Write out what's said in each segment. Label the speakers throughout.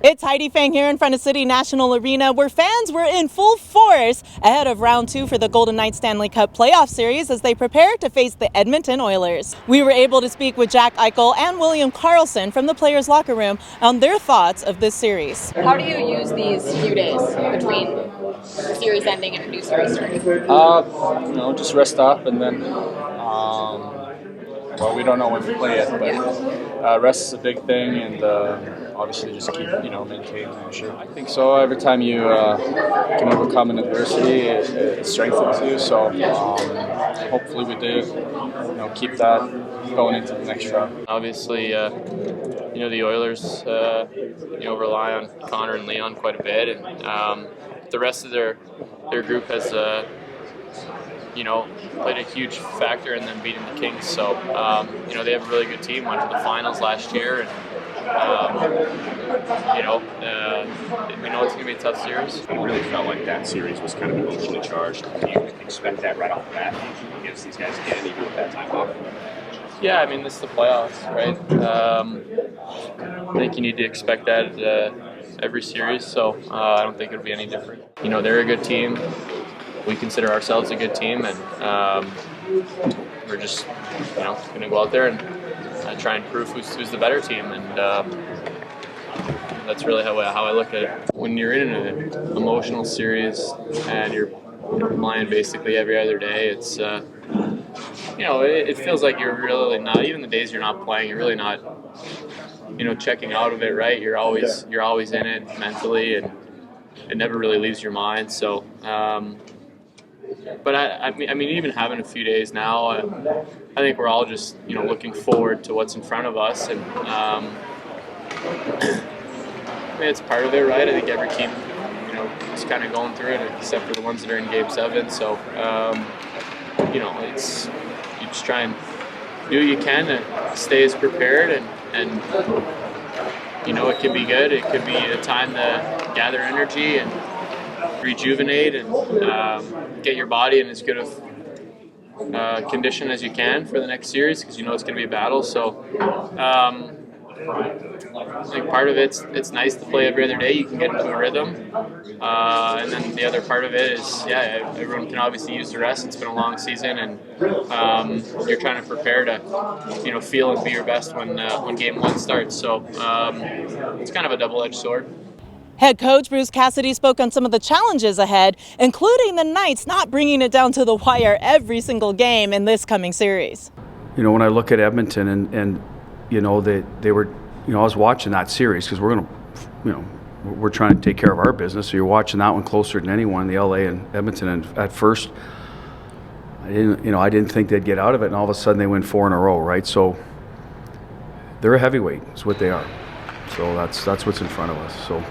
Speaker 1: It's Heidi Fang here in front of City National Arena, where fans were in full force ahead of round 2 for the Golden Knights Stanley Cup Playoff Series as they prepare to face the Edmonton Oilers. We were able to speak with Jack Eichel and William Karlsson from the players' locker room on their thoughts of this series.
Speaker 2: How do you use these few days between the series ending and a new series starting?
Speaker 3: Just rest up and then, we don't know when we play it, but rest is a big thing, and obviously just keep, maintaining that. Sure. I think so. Every time you can overcome an adversity, it strengthens you. So hopefully we do, keep that going into the next round.
Speaker 4: Obviously, the Oilers, rely on Connor and Leon quite a bit, and the rest of their group has, played a huge factor in them beating the Kings. So, they have a really good team. Went to the finals last year, and we know it's going to be a tough series.
Speaker 5: It really felt like that series was kind of emotionally charged. Do you expect that right off the bat against these guys again, even with that time off?
Speaker 4: Yeah, this is the playoffs, right? I think you need to expect that every series, so I don't think it'll be any different. They're a good team. We consider ourselves a good team, and we're just, going to go out there and try and prove who's the better team, and that's really how I look at it. When you're in an emotional series and you're playing basically every other day, it's it feels like you're really not, even the days you're not playing, you're really not, checking out of it, right? You're always in it mentally, and it never really leaves your mind. So, but even having a few days now, I think we're all just, looking forward to what's in front of us, and it's part of it, right? I think every team, is kind of going through it, except for the ones that are in Game 7. So, you just try and do what you can to stay as prepared, and it could be good. It could be a time to gather energy and rejuvenate and get your body in as good of condition as you can for the next series, because it's going to be a battle. So I think part of it's nice to play every other day. You can get into a rhythm, and then the other part of it is, everyone can obviously use the rest. It's been a long season, and you're trying to prepare to, feel and be your best when Game 1 starts. So it's kind of a double-edged sword.
Speaker 1: Head coach Bruce Cassidy spoke on some of the challenges ahead, including the Knights not bringing it down to the wire every single game in this coming series.
Speaker 6: When I look at Edmonton and they were, I was watching that series because we're trying to take care of our business. So you're watching that one closer than anyone, the LA and Edmonton. And at first, I didn't think they'd get out of it, and all of a sudden they win 4 in a row, right? So they're a heavyweight, is what they are. So that's what's in front of us. So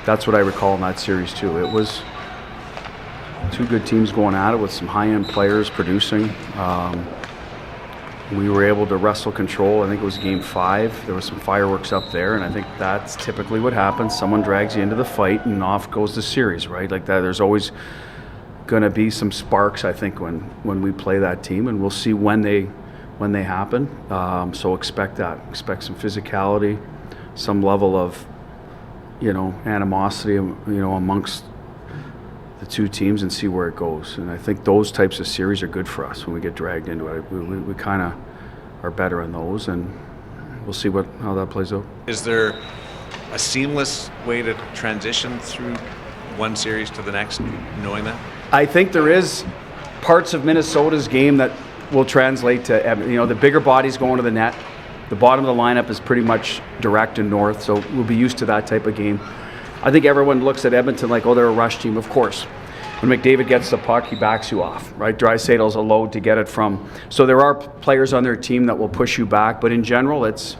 Speaker 6: that's what I recall in that series too. It was two good teams going at it with some high-end players producing. We were able to wrestle control. I think it was Game 5. There was some fireworks up there, and I think that's typically what happens. Someone drags you into the fight, and off goes the series, right? Like that. There's always going to be some sparks, I think, when we play that team, and we'll see when they happen. So expect that. Expect some physicality, some level of, animosity, amongst the two teams, and see where it goes. And I think those types of series are good for us when we get dragged into it. We kind of are better in those, and we'll see how that plays out.
Speaker 7: Is there a seamless way to transition through one series to the next, knowing that?
Speaker 6: I think there is parts of Minnesota's game that will translate to, the bigger bodies going to the net. The bottom of the lineup is pretty much direct and north, so we'll be used to that type of game. I think everyone looks at Edmonton like, they're a rush team. Of course, when McDavid gets the puck, he backs you off, right? Draisaitl's a load to get it from. So there are players on their team that will push you back, but in general, it's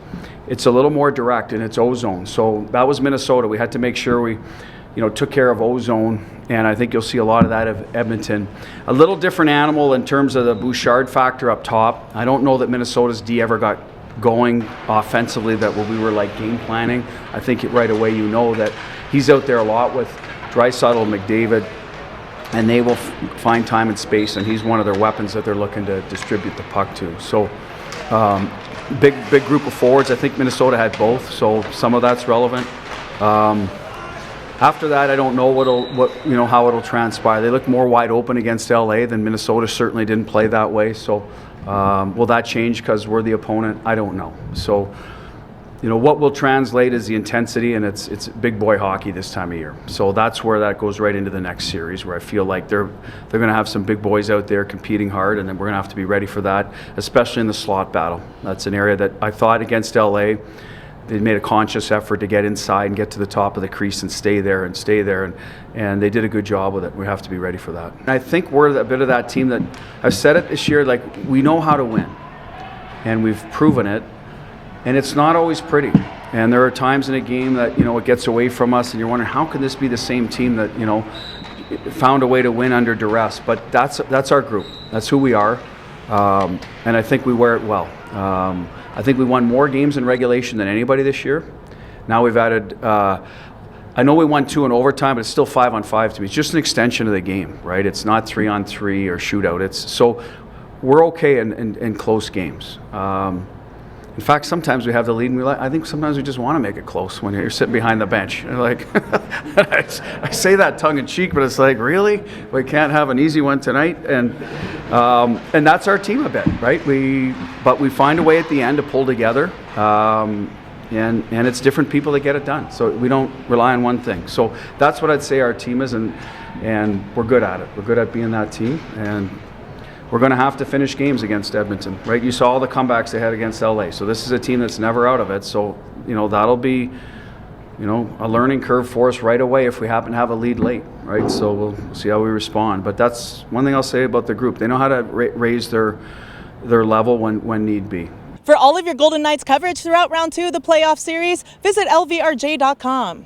Speaker 6: a little more direct, and it's O-zone. So that was Minnesota. We had to make sure we, took care of O-zone, and I think you'll see a lot of that of Edmonton. A little different animal in terms of the Bouchard factor up top. I don't know that Minnesota's D ever got going offensively, that we were like game planning. I think right away that he's out there a lot with Draisaitl and McDavid, and they will find time and space, and he's one of their weapons that they're looking to distribute the puck to. So big group of forwards. I think Minnesota had both, so some of that's relevant. After that, I don't know how it'll transpire. They look more wide open against LA than Minnesota. Certainly didn't play that way. So will that change because we're the opponent? I don't know. So what will translate is the intensity, and it's big boy hockey this time of year. So that's where that goes right into the next series, where I feel like they're going to have some big boys out there competing hard, and then we're going to have to be ready for that, especially in the slot battle. That's an area that I thought against LA. They made a conscious effort to get inside and get to the top of the crease and stay there, and they did a good job with it. We have to be ready for that. And I think we're a bit of that team that, I've said it this year, like, we know how to win, and we've proven it, and it's not always pretty. And there are times in a game that, it gets away from us, and you're wondering, how can this be the same team that, found a way to win under duress? But that's our group. That's who we are, and I think we wear it well. I think we won more games in regulation than anybody this year. Now we've added, I know we won 2 in overtime, but it's still 5-on-5 to me. It's just an extension of the game, right? It's not 3-on-3 or shootout. So we're okay in close games. In fact, sometimes we have the lead, and I think sometimes we just want to make it close when you're sitting behind the bench. You're like, I say that tongue in cheek, but it's like, really? We can't have an easy one tonight? And that's our team a bit, right? But we find a way at the end to pull together, and it's different people that get it done. So we don't rely on one thing. So that's what I'd say our team is, and we're good at it. We're good at being that team, and we're going to have to finish games against Edmonton, right? You saw all the comebacks they had against LA. So this is a team that's never out of it. So, that'll be, a learning curve for us right away if we happen to have a lead late, right? So we'll see how we respond. But that's one thing I'll say about the group. They know how to raise their level when need be.
Speaker 1: For all of your Golden Knights coverage throughout round 2 of the playoff series, visit lvrj.com.